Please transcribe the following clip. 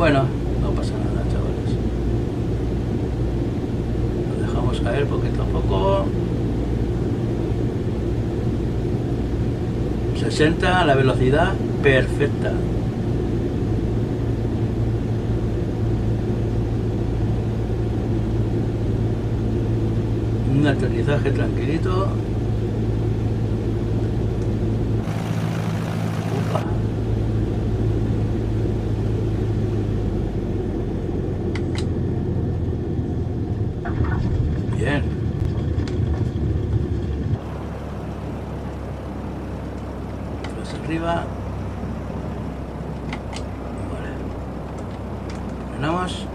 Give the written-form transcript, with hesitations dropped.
Bueno, no pasa nada, chavales. Lo dejamos caer poquito a poco. 60, la velocidad perfecta. Un aterrizaje tranquilito. Upa. Bien. Más arriba. Vale. Frenamos.